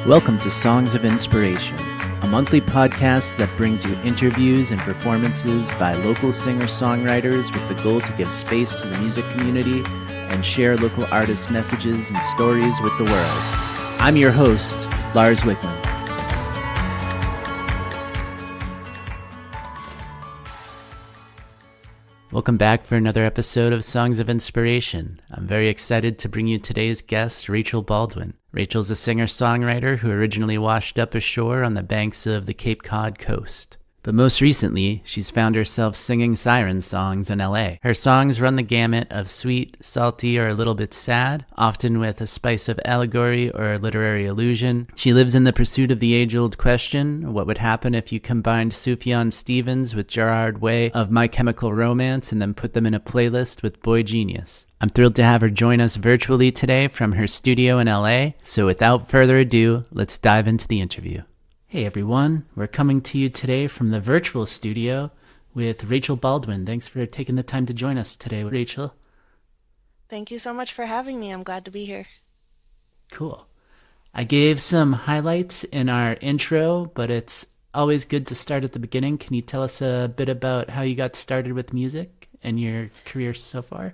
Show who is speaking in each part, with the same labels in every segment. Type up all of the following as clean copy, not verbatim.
Speaker 1: Welcome to Songs of Inspiration, a monthly podcast that brings you interviews and performances by local singer-songwriters with the goal to give space to the music community and share local artists' messages and stories with the world. I'm your host, Lars Wickman. Welcome back for another episode of Songs of Inspiration. I'm very excited to bring you today's guest, Rachel Baldwin. Rachel's a singer-songwriter who originally washed up ashore on the banks of the Cape Cod coast. But most recently, she's found herself singing siren songs in LA. Her songs run the gamut of sweet, salty, or a little bit sad, often with a spice of allegory or literary allusion. She lives in the pursuit of the age-old question, what would happen if you combined Sufjan Stevens with Gerard Way of My Chemical Romance and then put them in a playlist with Boy Genius? I'm thrilled to have her join us virtually today from her studio in LA. So without further ado, let's dive into the interview. Hey everyone, we're coming to you today from the virtual studio with Rachel Baldwin. Thanks for taking the time to join us today, Rachel.
Speaker 2: Thank you so much for having me. I'm glad to be here.
Speaker 1: Cool. I gave some highlights in our intro, but it's always good to start at the beginning. Can you tell us a bit about how you got started with music and your career so far?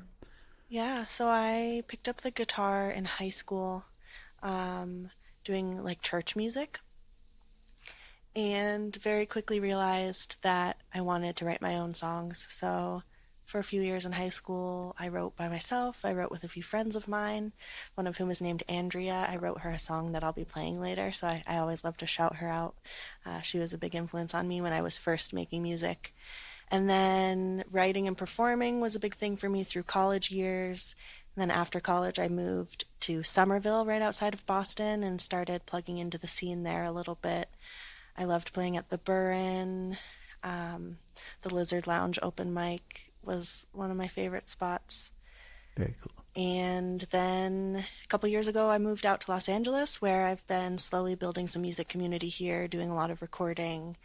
Speaker 2: Yeah, so I picked up the guitar in high school, doing like church music. And very quickly realized that I wanted to write my own songs. So for a few years in high school, I wrote by myself. I wrote with a few friends of mine, one of whom is named Andrea. I wrote her a song that I'll be playing later, so I always love to shout her out. She was a big influence on me when I was first making music. And then writing and performing was a big thing for me through college years. And then after college, I moved to Somerville, right outside of Boston, and started plugging into the scene there a little bit. I loved playing at the Burren. The Lizard Lounge open mic was one of my favorite spots.
Speaker 1: Very cool.
Speaker 2: And then a couple years ago, I moved out to Los Angeles, where I've been slowly building some music community here, doing a lot of recording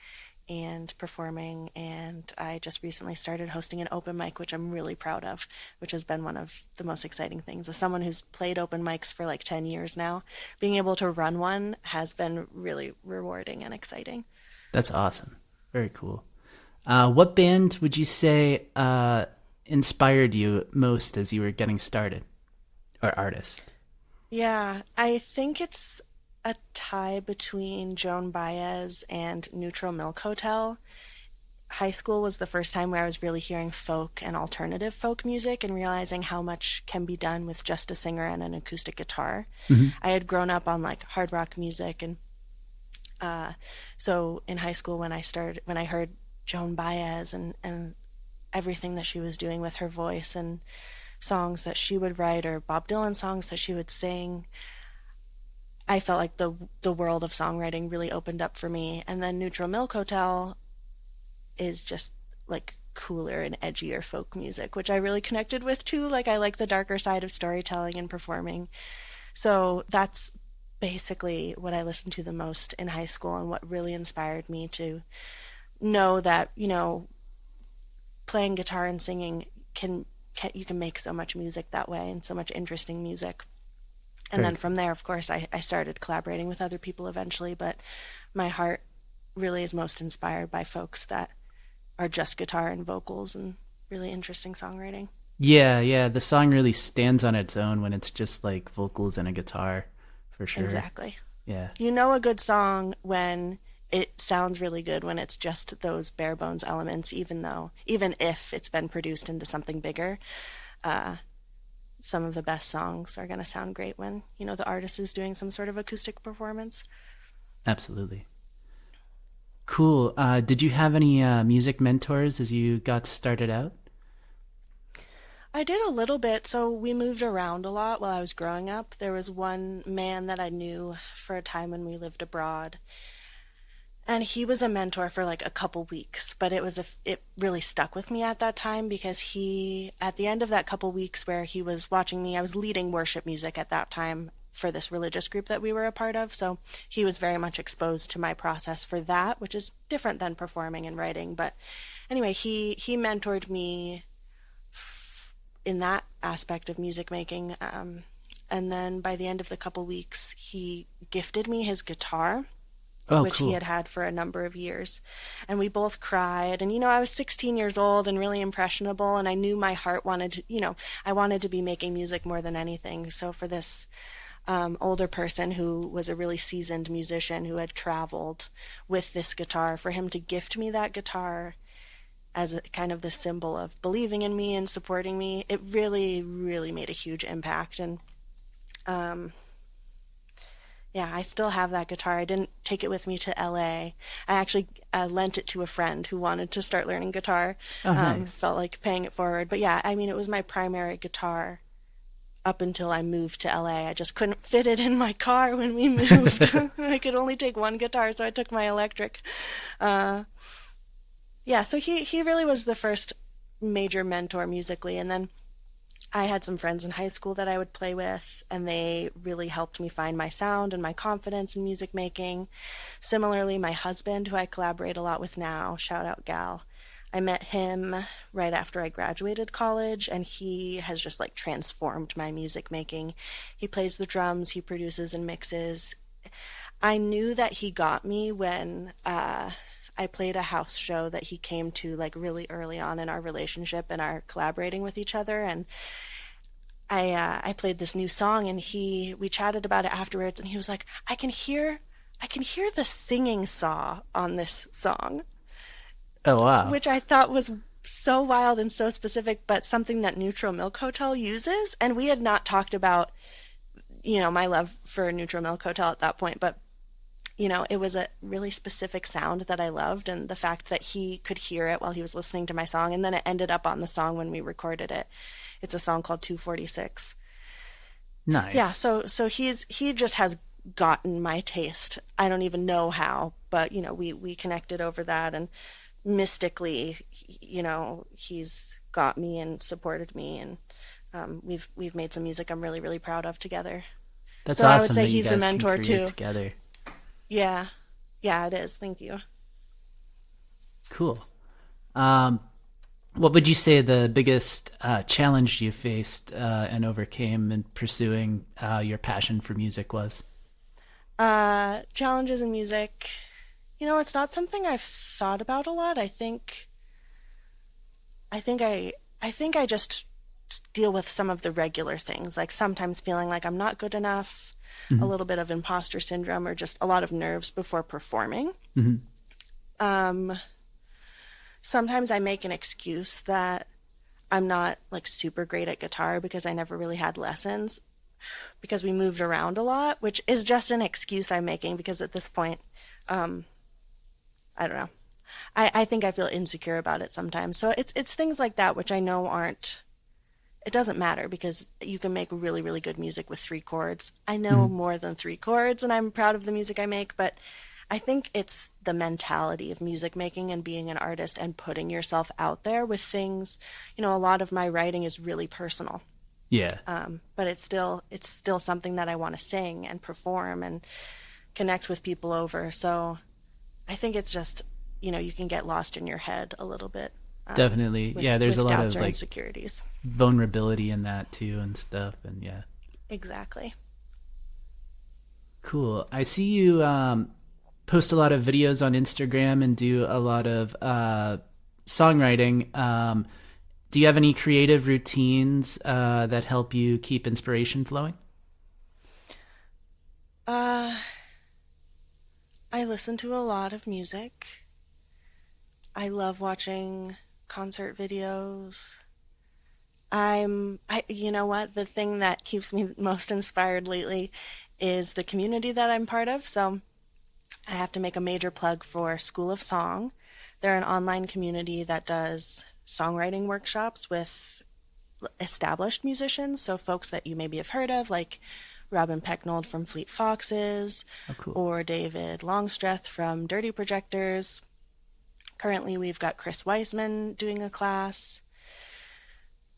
Speaker 2: and performing. And I just recently started hosting an open mic, which I'm really proud of, which has been one of the most exciting things. As someone who's played open mics for like 10 years now, being able to run one has been really rewarding and exciting.
Speaker 1: That's awesome. Very cool. What band would you say inspired you most as you were getting started, or artist?
Speaker 2: Yeah, I think it's a tie between Joan Baez and Neutral Milk Hotel. High school was the first time where I was really hearing folk and alternative folk music and realizing how much can be done with just a singer and an acoustic guitar. Mm-hmm. I had grown up on like hard rock music, and so in high school when I heard Joan Baez and everything that she was doing with her voice and songs that she would write or Bob Dylan songs that she would sing, I felt like the world of songwriting really opened up for me. And then Neutral Milk Hotel is just like cooler and edgier folk music, which I really connected with too. Like I like the darker side of storytelling and performing. So that's basically what I listened to the most in high school and what really inspired me to know that, you know, playing guitar and singing you can make so much music that way and so much interesting music. And then from there, of course, I started collaborating with other people eventually, but my heart really is most inspired by folks that are just guitar and vocals and really interesting songwriting.
Speaker 1: Yeah, the song really stands on its own when it's just like vocals and a guitar, for sure.
Speaker 2: Exactly.
Speaker 1: Yeah.
Speaker 2: You know a good song when it sounds really good when it's just those bare bones elements, even if it's been produced into something bigger. Some of the best songs are going to sound great when, you know, the artist is doing some sort of acoustic performance.
Speaker 1: Absolutely. Cool. Did you have any music mentors as you got started out?
Speaker 2: I did a little bit. So we moved around a lot while I was growing up. There was one man that I knew for a time when we lived abroad. And he was a mentor for like a couple weeks, but it really stuck with me at that time because at the end of that couple weeks where he was watching me, I was leading worship music at that time for this religious group that we were a part of. So he was very much exposed to my process for that, which is different than performing and writing. But anyway, he mentored me in that aspect of music making. And then by the end of the couple weeks, he gifted me his guitar,
Speaker 1: Oh,
Speaker 2: which he
Speaker 1: cool.
Speaker 2: had for a number of years. And we both cried. And, I was 16 years old and really impressionable. And I knew my heart wanted to, I wanted to be making music more than anything. So for this older person who was a really seasoned musician who had traveled with this guitar, for him to gift me that guitar as a kind of the symbol of believing in me and supporting me, it really, really made a huge impact. And um, yeah, I still have that guitar. I didn't take it with me to LA. I actually lent it to a friend who wanted to start learning guitar.
Speaker 1: Oh, nice.
Speaker 2: Felt like paying it forward. But yeah, I mean, it was my primary guitar up until I moved to LA. I just couldn't fit it in my car when we moved. I could only take one guitar, so I took my electric. Uh, yeah, so he really was the first major mentor musically. And then I had some friends in high school that I would play with, and they really helped me find my sound and my confidence in music making. Similarly, my husband, who I collaborate a lot with now, shout out Gal, I met him right after I graduated college, and he has just like transformed my music making. He plays the drums, he produces and mixes. I knew that he got me when I played a house show that he came to like really early on in our relationship and our collaborating with each other. And I played this new song, and we chatted about it afterwards, and he was like, I can hear the singing saw on this song,
Speaker 1: Oh, wow.
Speaker 2: which I thought was so wild and so specific, but something that Neutral Milk Hotel uses. And we had not talked about, my love for Neutral Milk Hotel at that point, but it was a really specific sound that I loved, and the fact that he could hear it while he was listening to my song, and then it ended up on the song when we recorded it. It's a song called 246. Yeah,
Speaker 1: Nice.
Speaker 2: so he just has gotten my taste. I don't even know how, but we connected over that, and mystically, he's got me and supported me, and we've made some music I'm really really proud of together.
Speaker 1: That's
Speaker 2: So I would
Speaker 1: awesome
Speaker 2: say
Speaker 1: that you
Speaker 2: he's a
Speaker 1: guys can
Speaker 2: mentor
Speaker 1: create
Speaker 2: too.
Speaker 1: together.
Speaker 2: Yeah, yeah, it is. Thank you.
Speaker 1: Cool. Um, what would you say the biggest challenge you faced and overcame in pursuing your passion for music was?
Speaker 2: Challenges in music. It's not something I've thought about a lot. I think I think I just deal with some of the regular things, like sometimes feeling like I'm not good enough, a
Speaker 1: Hmm.
Speaker 2: little bit of imposter syndrome, or just a lot of nerves before performing.
Speaker 1: Hmm.
Speaker 2: Um, Sometimes I make an excuse that I'm not like super great at guitar because I never really had lessons because we moved around a lot, which is just an excuse I'm making because at this point, um, I don't know. I think I feel insecure about it sometimes. So it's things like that which I know aren't, it doesn't matter because you can make really, really good music with three chords. I know
Speaker 1: Hmm.
Speaker 2: more than three chords and I'm proud of the music I make, but I think it's the mentality of music making and being an artist and putting yourself out there with things. A lot of my writing is really personal.
Speaker 1: Yeah,
Speaker 2: But it's still something that I want to sing and perform and connect with people over. So I think it's just, you can get lost in your head a little bit
Speaker 1: definitely. Yeah, there's a
Speaker 2: with
Speaker 1: lot
Speaker 2: doubts
Speaker 1: of
Speaker 2: or
Speaker 1: like
Speaker 2: insecurities.
Speaker 1: vulnerability in that too and stuff. And yeah,
Speaker 2: Exactly.
Speaker 1: cool. I see you post a lot of videos on Instagram and do a lot of songwriting. Do you have any creative routines that help you keep inspiration flowing?
Speaker 2: Uh, I listen to a lot of music. I love watching concert videos. You know what? The thing that keeps me most inspired lately is the community that I'm part of. So I have to make a major plug for School of Song. They're an online community that does songwriting workshops with established musicians, so folks that you maybe have heard of, like Robin Pecknold from Fleet Foxes
Speaker 1: Oh, cool.
Speaker 2: or David Longstreth from Dirty Projectors. Currently, we've got Chris Weisman doing a class.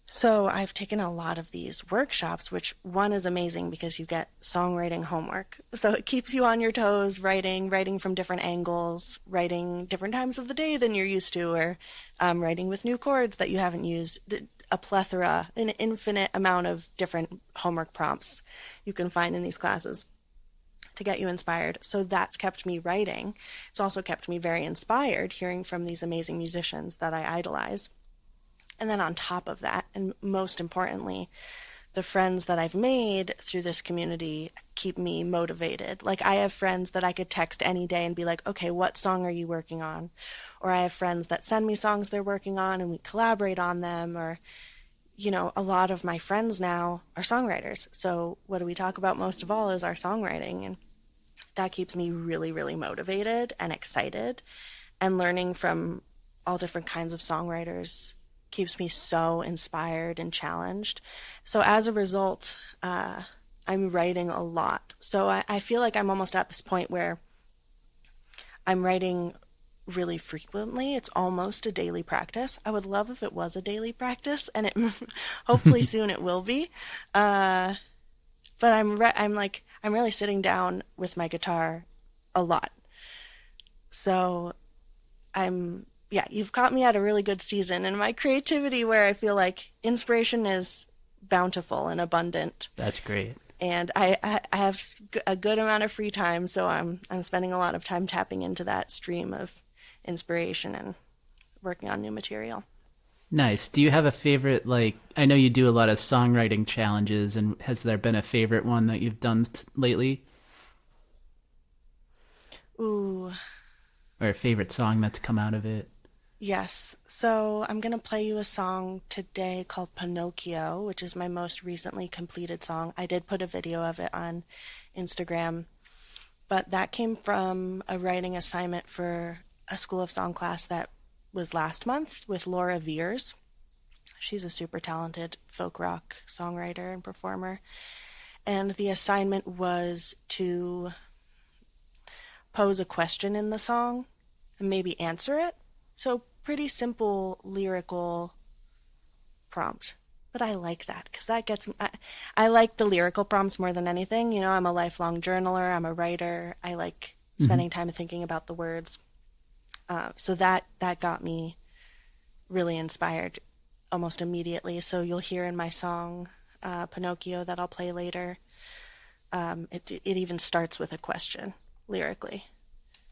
Speaker 2: So I've taken a lot of these workshops, which one is amazing because you get songwriting homework. So it keeps you on your toes, writing from different angles, writing different times of the day than you're used to, or writing with new chords that you haven't used. a plethora, an infinite amount of different homework prompts you can find in these classes to get you inspired. So that's kept me writing. It's also kept me very inspired hearing from these amazing musicians that I idolize. And then on top of that, and most importantly, the friends that I've made through this community keep me motivated. Like, I have friends that I could text any day and be like, okay, what song are you working on? Or I have friends that send me songs they're working on and we collaborate on them. Or, you know, a lot of my friends now are songwriters. So what do we talk about most of all is our songwriting. And that keeps me really, really motivated and excited. And learning from all different kinds of songwriters keeps me so inspired and challenged. So as a result, I'm writing a lot. So I feel like I'm almost at this point where I'm writing really frequently. It's almost a daily practice. I would love if it was a daily practice, and it hopefully soon it will be. But I'm really sitting down with my guitar a lot. So yeah, you've caught me at a really good season in my creativity where I feel like inspiration is bountiful and abundant.
Speaker 1: That's great.
Speaker 2: And I have a good amount of free time, so I'm spending a lot of time tapping into that stream of inspiration and working on new material.
Speaker 1: Nice. Do you have a favorite, like, I know you do a lot of songwriting challenges, and has there been a favorite one that you've done lately?
Speaker 2: Ooh.
Speaker 1: Or a favorite song that's come out of it?
Speaker 2: Yes. So I'm going to play you a song today called Pinocchio, which is my most recently completed song. I did put a video of it on Instagram, but that came from a writing assignment for a School of Song class that was last month with Laura Veers. She's a super talented folk rock songwriter and performer. And the assignment was to pose a question in the song and maybe answer it. So pretty simple lyrical prompt. But I like that because that gets me. I like the lyrical prompts more than anything. You know, I'm a lifelong journaler. I'm a writer. I like spending time thinking about the words. So that got me really inspired almost immediately. So you'll hear in my song Pinocchio that I'll play later. It even starts with a question lyrically.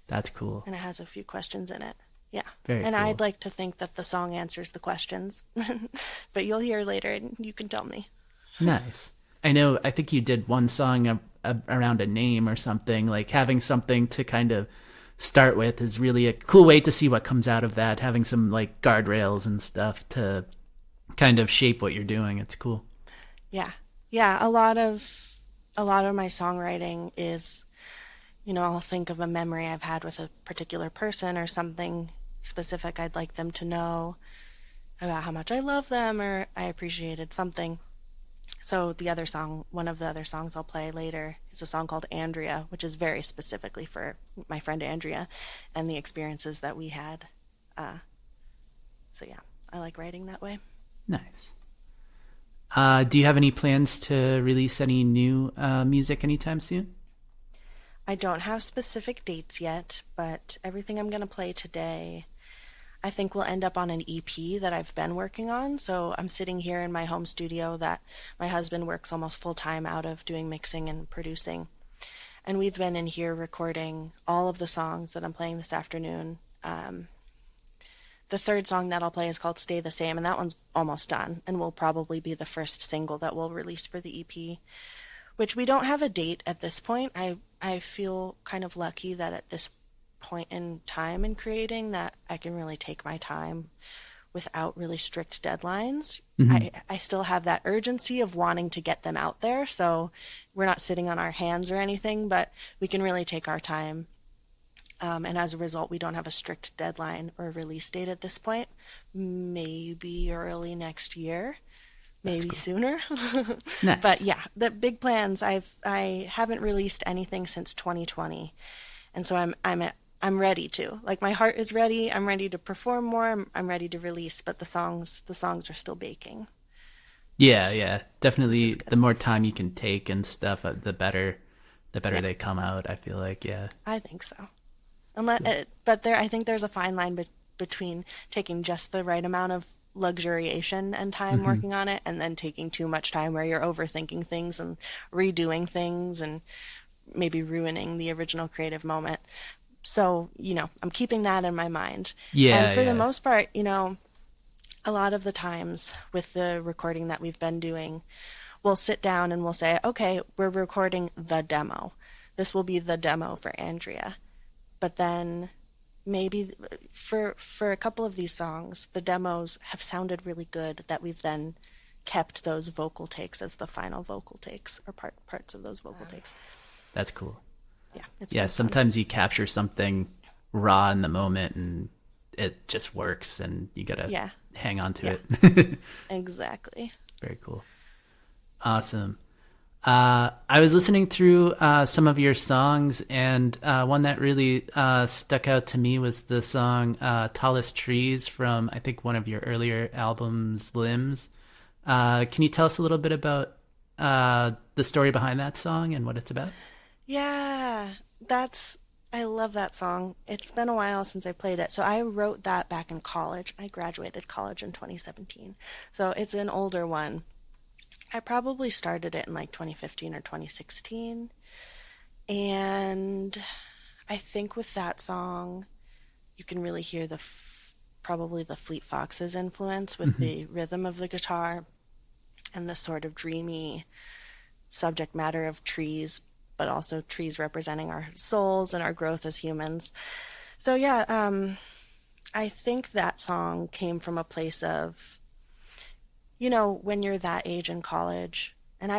Speaker 1: That's cool.
Speaker 2: And it has a few questions in it. Yeah.
Speaker 1: Very
Speaker 2: and
Speaker 1: cool.
Speaker 2: I'd like to think that the song answers the questions. But you'll hear later and you can tell me.
Speaker 1: Nice. I think you did one song around a name or something. Like, having something to kind of start with is really a cool way to see what comes out of that. Having some, like, guardrails and stuff to kind of shape what you're doing. It's cool.
Speaker 2: Yeah. Yeah. A lot of my songwriting is, you know, I'll think of a memory I've had with a particular person or something specific I'd like them to know about how much I love them or I appreciated something. So one of the other songs I'll play later is a song called Andrea, which is very specifically for my friend Andrea and the experiences that we had. So yeah, I like writing that way.
Speaker 1: Nice. Do you have any plans to release any new music anytime soon?
Speaker 2: I don't have specific dates yet, but everything I'm going to play today I think will end up on an EP that I've been working on. So I'm sitting here in my home studio that my husband works almost full time out of, doing mixing and producing. And we've been in here recording all of the songs that I'm playing this afternoon. The third song that I'll play is called Stay the Same, and that one's almost done and will probably be the first single that we'll release for the EP, which we don't have a date at this point. I feel kind of lucky that at this point in time in creating that I can really take my time without really strict deadlines. I still have that urgency of wanting to get them out there, so we're not sitting on our hands or anything, but we can really take our time. And as a result, we don't have a strict deadline or release date at this point. Maybe early next year, maybe sooner.
Speaker 1: Nice.
Speaker 2: But yeah, the big plans. I haven't released anything since 2020, and so I'm ready to. Like, my heart is ready. I'm ready to perform more. I'm ready to release, but the songs are still baking.
Speaker 1: Yeah, definitely. The more time you can take and stuff, the better they come out. I feel like, yeah.
Speaker 2: I think so. But I think there's a fine line between taking just the right amount of luxuriation and time working on it, and then taking too much time where you're overthinking things and redoing things and maybe ruining the original creative moment. So, I'm keeping that in my mind. And
Speaker 1: Yeah,
Speaker 2: for the
Speaker 1: yeah.
Speaker 2: most part, a lot of the times with the recording that we've been doing, we'll sit down and we'll say, okay, we're recording the demo. This will be the demo for Andrea. But then maybe for a couple of these songs, the demos have sounded really good that we've then kept those vocal takes as the final vocal takes or parts of those vocal takes.
Speaker 1: That's cool.
Speaker 2: Yeah, it's
Speaker 1: Yeah,
Speaker 2: been fun.
Speaker 1: sometimes you capture something raw in the moment and it just works and you gotta
Speaker 2: Yeah,
Speaker 1: hang on to
Speaker 2: yeah,
Speaker 1: it.
Speaker 2: exactly.
Speaker 1: Very cool. Awesome. I was listening through some of your songs, and one that really stuck out to me was the song Tallest Trees from, I think, one of your earlier albums, Limbs. Can you tell us a little bit about the story behind that song and what it's about?
Speaker 2: Yeah, I love that song. It's been a while since I played it. So I wrote that back in college. I graduated college in 2017. So it's an older one. I probably started it in like 2015 or 2016. And I think with that song, you can really hear probably the Fleet Foxes influence with
Speaker 1: Hmm.
Speaker 2: the rhythm of the guitar and the sort of dreamy subject matter of trees, but also trees representing our souls and our growth as humans. So yeah, I think that song came from a place of, when you're that age in college, and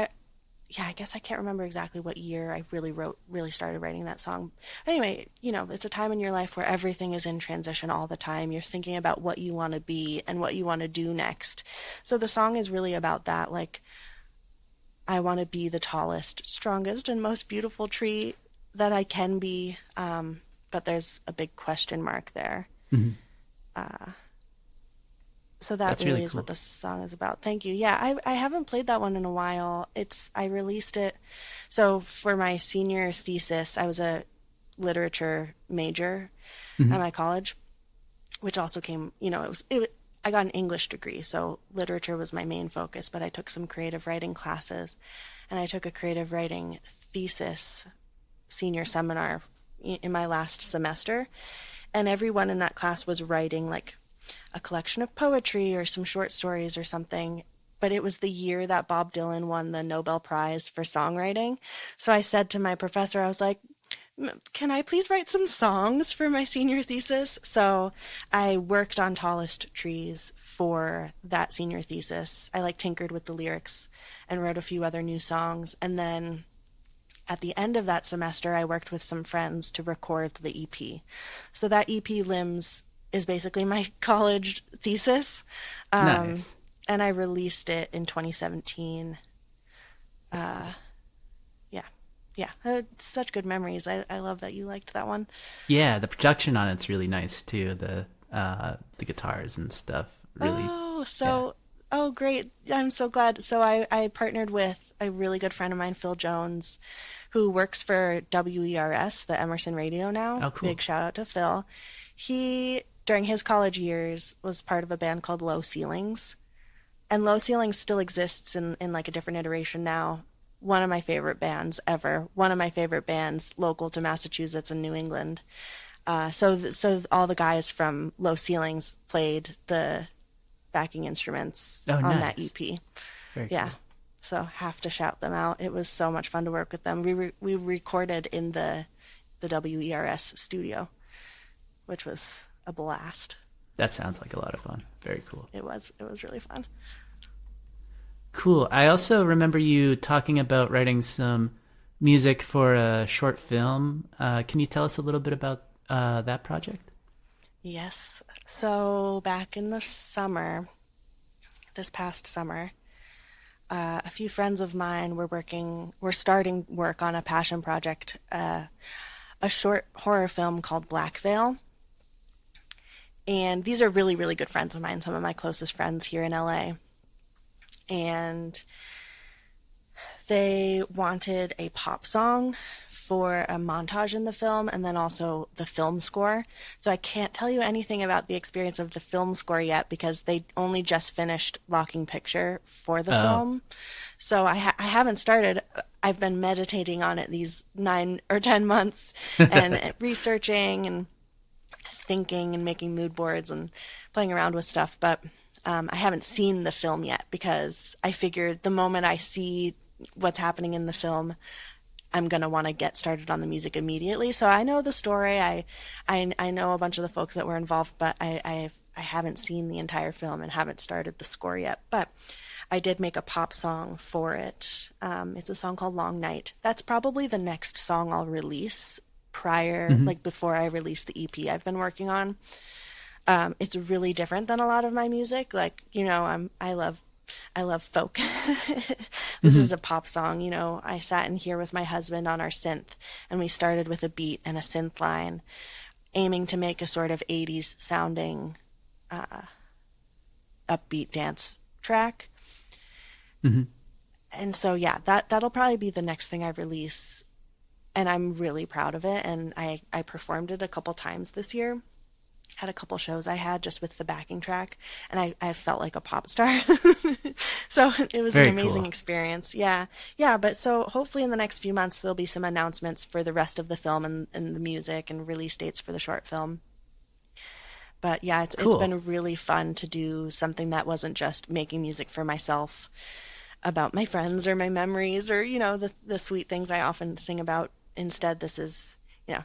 Speaker 2: yeah, I guess I can't remember exactly what year I really started writing that song. Anyway, it's a time in your life where everything is in transition all the time. You're thinking about what you want to be and what you want to do next. So the song is really about that. Like, I want to be the tallest, strongest, and most beautiful tree that I can be. But there's a big question mark there.
Speaker 1: Hmm.
Speaker 2: So that
Speaker 1: That's
Speaker 2: really
Speaker 1: really
Speaker 2: is what
Speaker 1: cool.
Speaker 2: the song is about. Thank you. Yeah, I haven't played that one in a while. I released it. So for my senior thesis, I was a literature major at
Speaker 1: Hmm.
Speaker 2: my college, which also came, I got an English degree, so literature was my main focus, but I took some creative writing classes and I took a creative writing thesis senior seminar in my last semester. And everyone in that class was writing like a collection of poetry or some short stories or something. But it was the year that Bob Dylan won the Nobel Prize for songwriting. So I said to my professor, I was like, can I please write some songs for my senior thesis? So I worked on Tallest Trees for that senior thesis. I like tinkered with the lyrics and wrote a few other new songs. And then at the end of that semester, I worked with some friends to record the EP. So that EP, Limbs, is basically my college thesis. Um,
Speaker 1: Nice.
Speaker 2: and I released it in 2017. Yeah. Yeah. It's such good memories. I love that you liked that one.
Speaker 1: Yeah, the production on it's really nice too. The guitars and stuff really.
Speaker 2: Oh,
Speaker 1: Yeah.
Speaker 2: oh, great. I'm so glad. So I partnered with a really good friend of mine, Phil Jones, who works for WERS, the Emerson Radio now.
Speaker 1: Oh, cool.
Speaker 2: Big shout out to Phil. He, during his college years, was part of a band called Low Ceilings. And Low Ceilings still exists in like a different iteration now. One of my favorite bands ever. One of my favorite bands local to Massachusetts and New England. So all the guys from Low Ceilings played the backing instruments
Speaker 1: Oh,
Speaker 2: on that
Speaker 1: nice.
Speaker 2: EP.
Speaker 1: Very
Speaker 2: Yeah.
Speaker 1: cool.
Speaker 2: So have to shout them out. It was so much fun to work with them. We recorded in the WERS studio, which was a blast.
Speaker 1: That sounds like a lot of fun. Very cool.
Speaker 2: It was really fun.
Speaker 1: Cool. I also remember you talking about writing some music for a short film. Can you tell us a little bit about that project?
Speaker 2: Yes. So back in the summer, this past summer, a few friends of mine were starting work on a passion project, a short horror film called Black Veil. And these are really, really good friends of mine, some of my closest friends here in LA. And they wanted a pop song for a montage in the film and then also the film score. So I can't tell you anything about the experience of the film score yet because they only just finished locking picture for the
Speaker 1: Oh,
Speaker 2: film. So I haven't started. I've been meditating on it these 9 or 10 months and researching and thinking and making mood boards and playing around with stuff. But I haven't seen the film yet because I figured the moment I see what's happening in the film, I'm gonna want to get started on the music immediately. So I know the story. I know a bunch of the folks that were involved, but I haven't seen the entire film and haven't started the score yet. But I did make a pop song for it. It's a song called Long Night. That's probably the next song I'll release prior,
Speaker 1: hmm,
Speaker 2: like before I release the EP I've been working on. It's really different than a lot of my music. Like, I love folk. This
Speaker 1: hmm.
Speaker 2: is a pop song. I sat in here with my husband on our synth and we started with a beat and a synth line, aiming to make a sort of 80s sounding upbeat dance track.
Speaker 1: Hmm.
Speaker 2: And so yeah, that'll probably be the next thing I release. And I'm really proud of it. And I performed it a couple times this year. Had a couple shows I had just with the backing track, and I felt like a pop star. So it was an
Speaker 1: Very
Speaker 2: amazing
Speaker 1: cool.
Speaker 2: experience. Yeah. Yeah. But so hopefully in the next few months, there'll be some announcements for the rest of the film and the music and release dates for the short film. But yeah, it's
Speaker 1: Cool.
Speaker 2: been really fun to do something that wasn't just making music for myself about my friends or my memories or, the sweet things I often sing about. Instead, this is,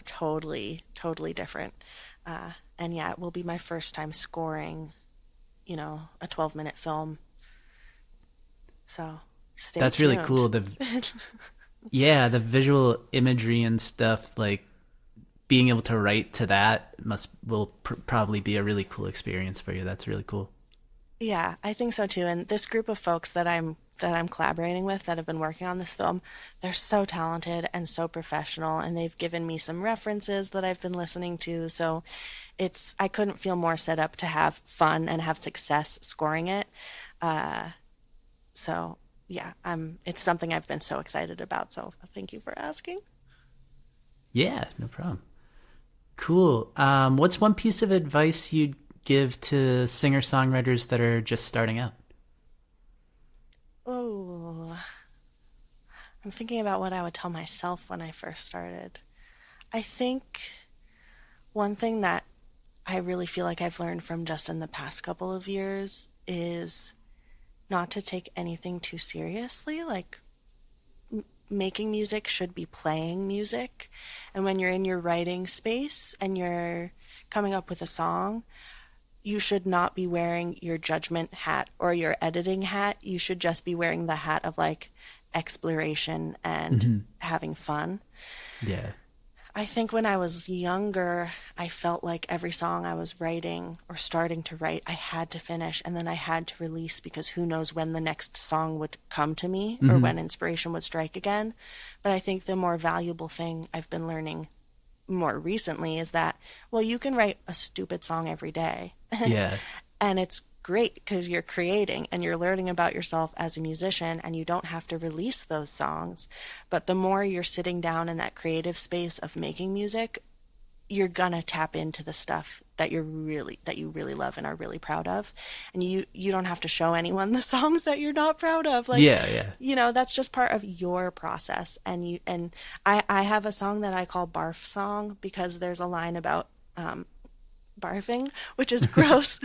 Speaker 2: totally, totally different. And yeah, it will be my first time scoring, a 12-minute film. So stay
Speaker 1: That's really
Speaker 2: tuned.
Speaker 1: cool. Yeah, the visual imagery and stuff, like being able to write to that will probably be a really cool experience for you. That's really cool.
Speaker 2: Yeah, I think so too. And this group of folks that I'm collaborating with that have been working on this film, they're so talented and so professional, and they've given me some references that I've been listening to. So I couldn't feel more set up to have fun and have success scoring it. Uh, so yeah, it's something I've been so excited about. So thank you for asking.
Speaker 1: Yeah, no problem. Cool. What's one piece of advice you'd give to singer-songwriters that are just starting out?
Speaker 2: Oh, I'm thinking about what I would tell myself when I first started. I think one thing that I really feel like I've learned from just in the past couple of years is not to take anything too seriously. Like, making music should be playing music. And when you're in your writing space and you're coming up with a song, you should not be wearing your judgment hat or your editing hat. You should just be wearing the hat of like exploration and
Speaker 1: Hmm.
Speaker 2: having fun.
Speaker 1: Yeah.
Speaker 2: I think when I was younger, I felt like every song I was writing or starting to write, I had to finish and then I had to release because who knows when the next song would come to me or
Speaker 1: Hmm.
Speaker 2: when inspiration would strike again. But I think the more valuable thing I've been learning more recently is that, well, you can write a stupid song every day.
Speaker 1: Yeah.
Speaker 2: And it's great because you're creating and you're learning about yourself as a musician and you don't have to release those songs. But the more you're sitting down in that creative space of making music, you're gonna tap into the stuff that you really love and are really proud of. And you don't have to show anyone the songs that you're not proud of. Like,
Speaker 1: Yeah. Yeah.
Speaker 2: that's just part of your process. And I have a song that I call Barf Song because there's a line about barfing, which is gross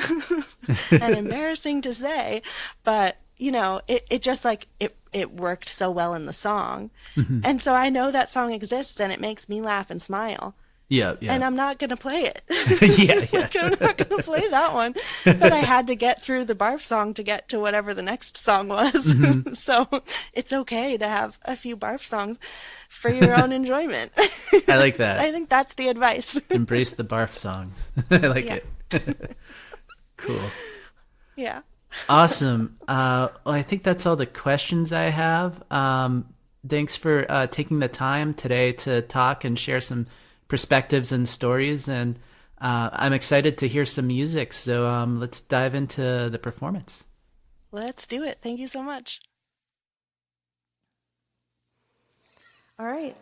Speaker 2: and embarrassing to say, but it just like it worked so well in the song.
Speaker 1: Hmm.
Speaker 2: And so I know that song exists and it makes me laugh and smile.
Speaker 1: Yeah.
Speaker 2: And
Speaker 1: Yeah.
Speaker 2: I'm not going to play it.
Speaker 1: Yeah.
Speaker 2: Like, I'm not going to play that one. But I had to get through the barf song to get to whatever the next song was.
Speaker 1: Yeah.
Speaker 2: So it's okay to have a few barf songs for your own enjoyment.
Speaker 1: I like that.
Speaker 2: I think that's the advice.
Speaker 1: Embrace the barf songs. I like
Speaker 2: Yeah.
Speaker 1: it. Cool.
Speaker 2: Yeah.
Speaker 1: Awesome. Well, I think that's all the questions I have. Thanks for taking the time today to talk and share some perspectives and stories. And I'm excited to hear some music. So let's dive into the performance.
Speaker 2: Let's do it. Thank you so much. All right.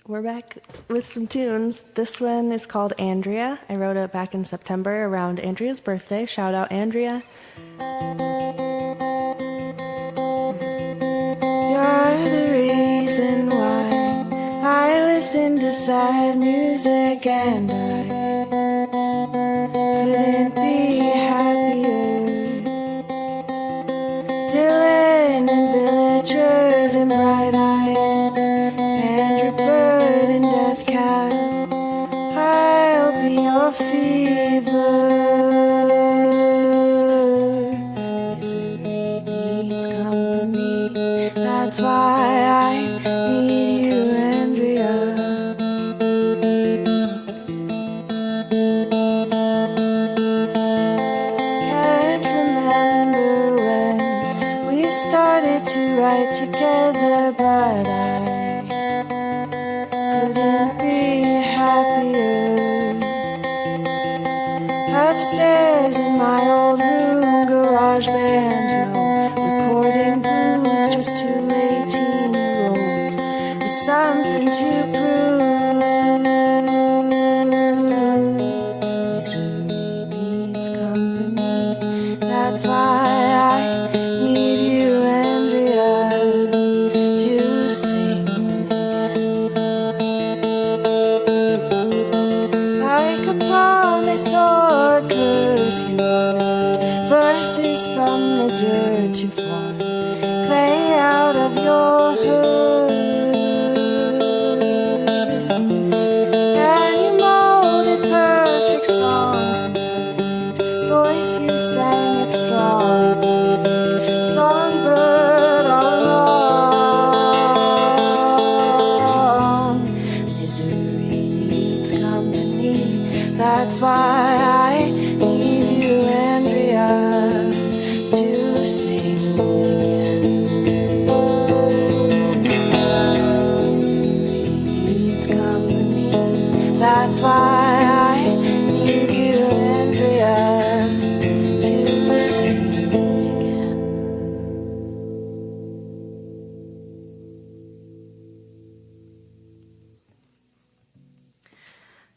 Speaker 2: We're back with some tunes. This one is called Andrea. I wrote it back in September around Andrea's birthday. Shout out, Andrea. You're the reason why I listen to sad music, and I couldn't be happier. Dylan and villagers and bright eyes, Andrew Bird and Death Cab, I'll be your fever. Misery needs company, that's why I need you, Andrea. Can't remember when we started to write together, but I couldn't be happier. Upstairs in my old room, garage band, no recording booth, just two 18-year-olds with something to prove. Misery needs company, that's why I need you, Andrea, to sing again. Like a promise or a curse, you unearthed verses from the dirt to form clay out of your hurt. And you molded perfect songs and perfect voice, you sang it strong, perfect songbird all along. Misery needs company, that's why I need you, Andrea, to sing again. Misery needs company, that's why I need you, Andrea, to sing again.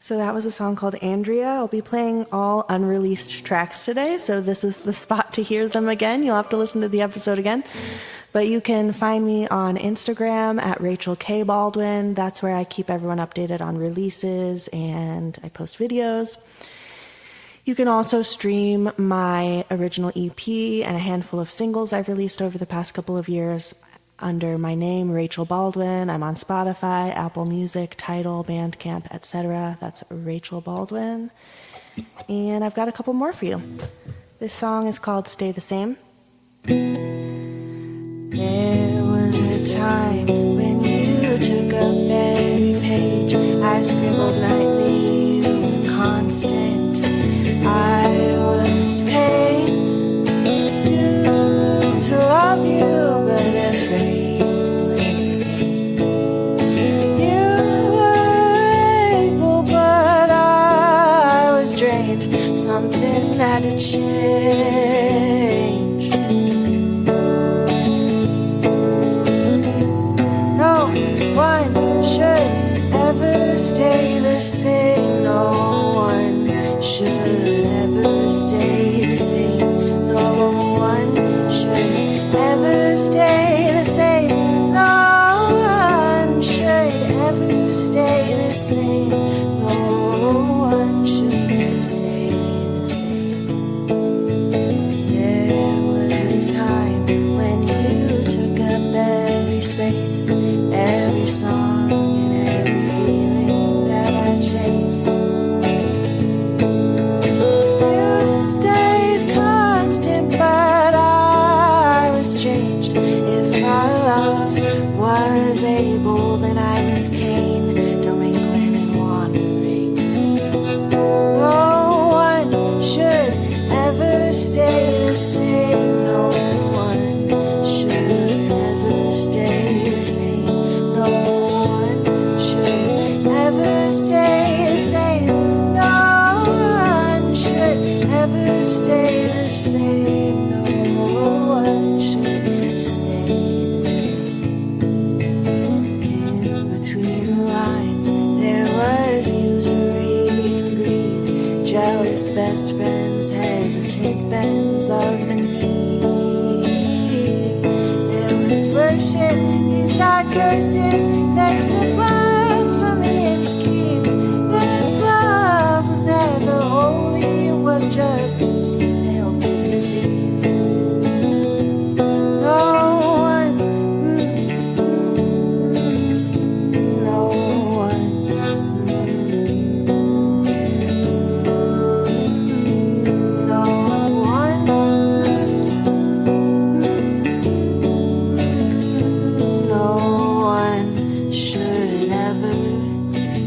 Speaker 2: So that was a song called Andrea. I'll be playing all unreleased tracks today, so this is the spot to hear them again. You'll have to listen to the episode again. But you can find me on Instagram at Rachel K. Baldwin. That's where I keep everyone updated on releases and I post videos. You can also stream my original EP and a handful of singles I've released over the past couple of years under my name, Rachel Baldwin. I'm on Spotify, Apple Music, Tidal, Bandcamp, etc. That's Rachel Baldwin. And I've got a couple more for you. This song is called Stay the Same. There was a time when you took up every page I scribbled nightly, you were constant. I was paid, doomed to love you, but afraid to play the game. You were able, but I was drained. Something had to change. No one should ever stay the same. No one should ever stay the same. No one should ever stay the same. No one should ever stay the same. No one should stay the same. His best friends, hesitant bends of the knee. There was worship beside curses, next to blasphemy and schemes. This love was never holy, it was just loosely veiled disease. No one, no one, no one, no one should ever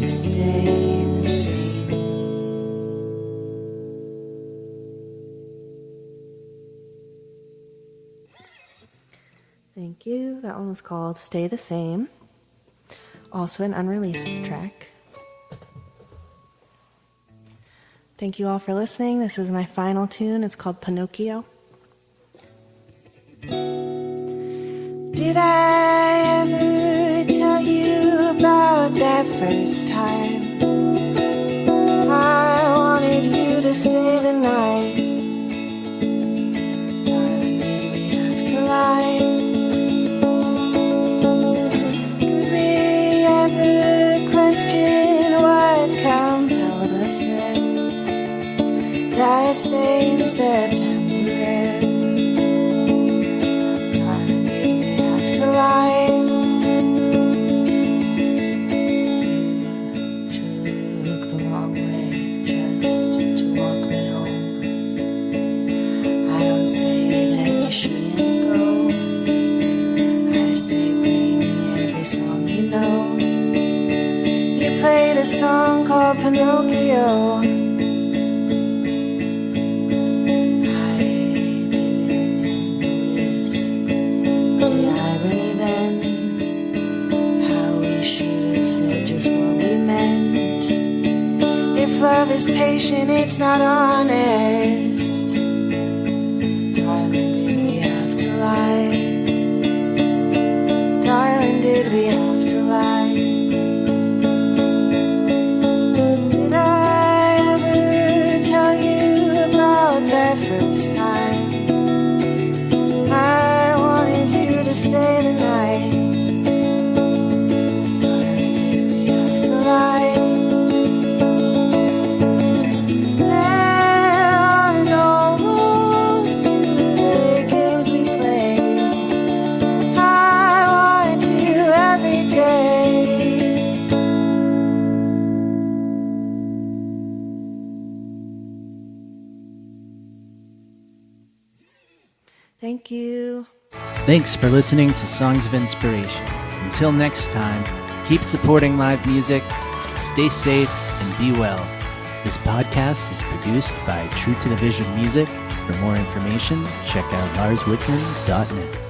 Speaker 2: stay the same. Thank you. That one was called Stay the Same. Also an unreleased track. Thank you all for listening. This is my final tune. It's called Pinocchio. Did I ever tell you about that first time I wanted you to stay the night? Darling, did we have to lie? Could we ever question what compelled us there? That same September air. Darling, did we have to lie? You took the long way just to walk me home. I don't say that you shouldn't go. I say play me every song you know. You played a song called Pinocchio. Love is patient, it's not honest. Darling, did we have to lie? Darling, did we have to lie? Did I ever tell you about that first time I wanted you to stay the night? Darling, did we have to lie? Thank you.
Speaker 1: Thanks for listening to Songs of Inspiration. Until next time, keep supporting live music, stay safe, and be well. This podcast is produced by True to the Vision Music. For more information, check out larswhitman.net.